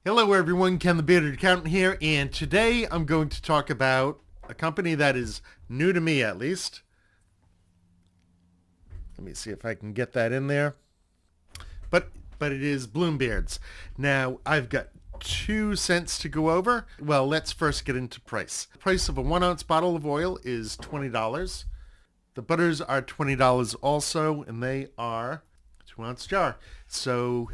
Hello everyone, Ken the Bearded Accountant here, and today I'm going to talk about a company that is new to me at least. Let me see if I can get that in there. But it is Bloombeards. Now, I've got 2 cents to go over. Well, let's first get into price. The price of a 1 ounce bottle of oil is $20. The butters are $20 also, and they are 2 ounce jar. So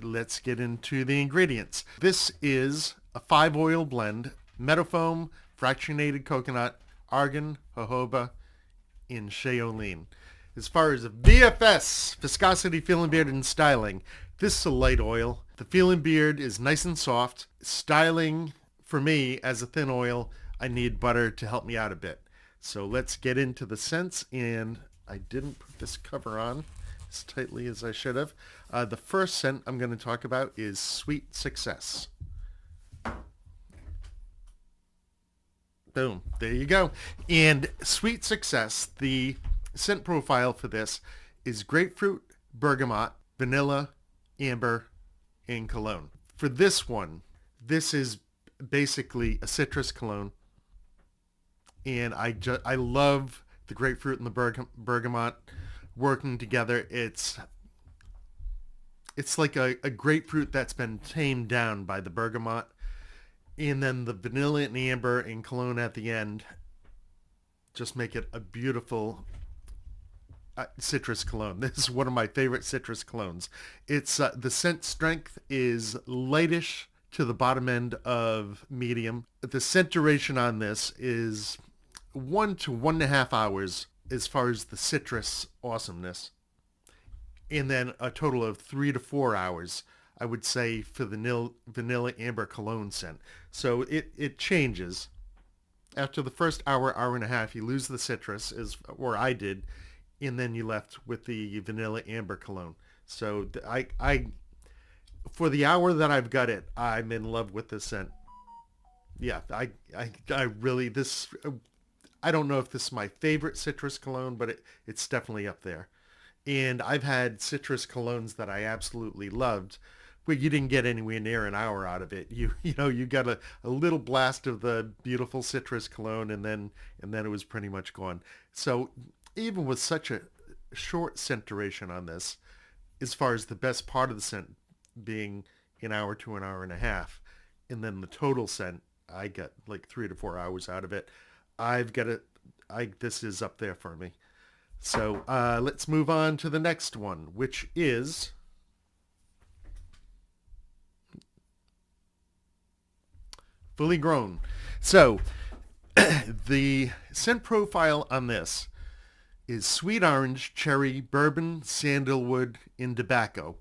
let's get into the ingredients. This is a 5 oil blend: meadowfoam, fractionated coconut, argan, jojoba, and shaolin. As far as VFS, viscosity, feel and beard, and styling, this is a light oil. The feel and beard is nice and soft. Styling, for me, as a thin oil, I need butter to help me out a bit. So let's get into the scents, and I didn't put this cover on as tightly as I should have. The first scent I'm going to talk about is Sweet Success. Boom, there you go. And Sweet Success, the scent profile for this is grapefruit, bergamot, vanilla, amber, and cologne. For this one, this is basically a citrus cologne, and I love the grapefruit and the bergamot working together. It's like a grapefruit that's been tamed down by the bergamot, and then the vanilla and amber and cologne at the end just make it a beautiful citrus cologne. This is one of my favorite citrus colognes. It's the scent strength is lightish to the bottom end of medium. The scent duration on this is 1 to 1.5 hours as far as the citrus awesomeness, and then a total of 3 to 4 hours, I would say, for the vanilla amber cologne scent. So it changes. After the first hour and a half, you lose the citrus, or I did, and then you left with the vanilla amber cologne. So I for the hour that I've got it, I'm in love with this scent. Yeah, I really, I don't know if this is my favorite citrus cologne, but it's definitely up there. And I've had citrus colognes that I absolutely loved, where you didn't get anywhere near an hour out of it. You got a little blast of the beautiful citrus cologne, and then it was pretty much gone. So even with such a short scent duration on this, as far as the best part of the scent being an hour to an hour and a half, and then the total scent, I got like 3 to 4 hours out of it. This is up there for me. So let's move on to the next one, which is Fully Grown. So the scent profile on this is sweet orange, cherry, bourbon, sandalwood, and tobacco.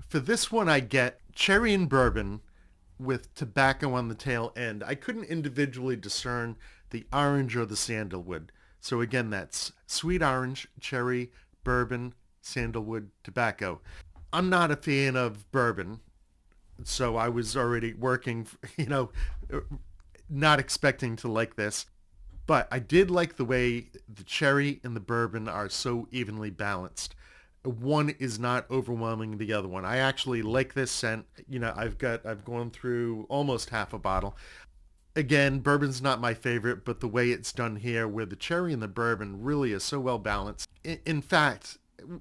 For this one, I get cherry and bourbon with tobacco on the tail end. I couldn't individually discern the orange or the sandalwood. So again, that's sweet orange, cherry, bourbon, sandalwood, tobacco. I'm not a fan of bourbon, so I was already working, not expecting to like this. But I did like the way the cherry and the bourbon are so evenly balanced. One is not overwhelming the other one. I actually like this scent. I've gone through almost half a bottle. Again, bourbon's not my favorite, but the way it's done here, where the cherry and the bourbon really is so well balanced. In fact,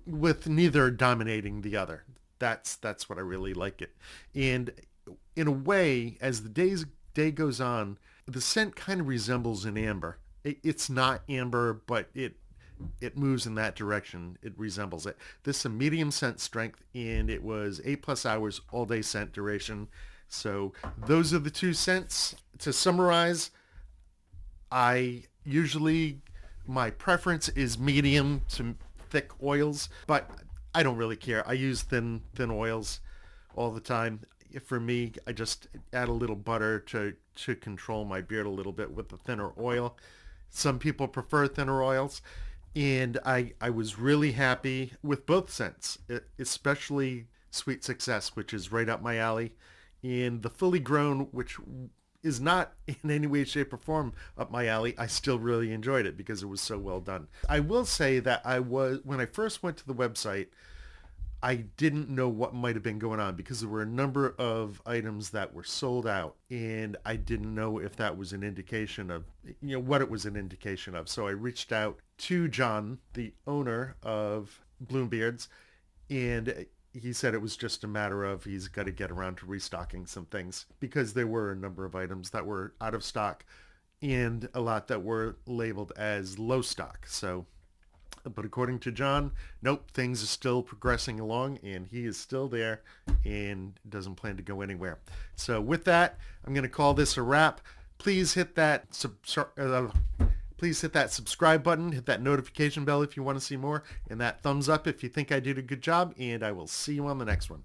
with neither dominating the other. That's what I really like it. And in a way, as the day goes on, the scent kind of resembles an amber. It's not amber, but it moves in that direction. It resembles it. This is a medium scent strength, and it was 8+ hours all day scent duration. So those are the 2 scents. To summarize, my preference is medium to thick oils, but I don't really care. I use thin oils all the time. For me, I just add a little butter to control my beard a little bit with the thinner oil. Some people prefer thinner oils, and I was really happy with both scents, especially Sweet Success, which is right up my alley, and the Fully Grown, which is not in any way, shape, or form up my alley. I still really enjoyed it because it was so well done. I will say that when I first went to the website, I didn't know what might have been going on because there were a number of items that were sold out, and I didn't know if that was an indication of, what it was an indication of. So I reached out to John, the owner of Bloombeards, and he said it was just a matter of he's got to get around to restocking some things because there were a number of items that were out of stock and a lot that were labeled as low stock. So, but according to John, nope, things are still progressing along and he is still there and doesn't plan to go anywhere. So with that, I'm going to call this a wrap. Please hit that subscribe button, hit that notification bell if you want to see more, and that thumbs up if you think I did a good job, and I will see you on the next one.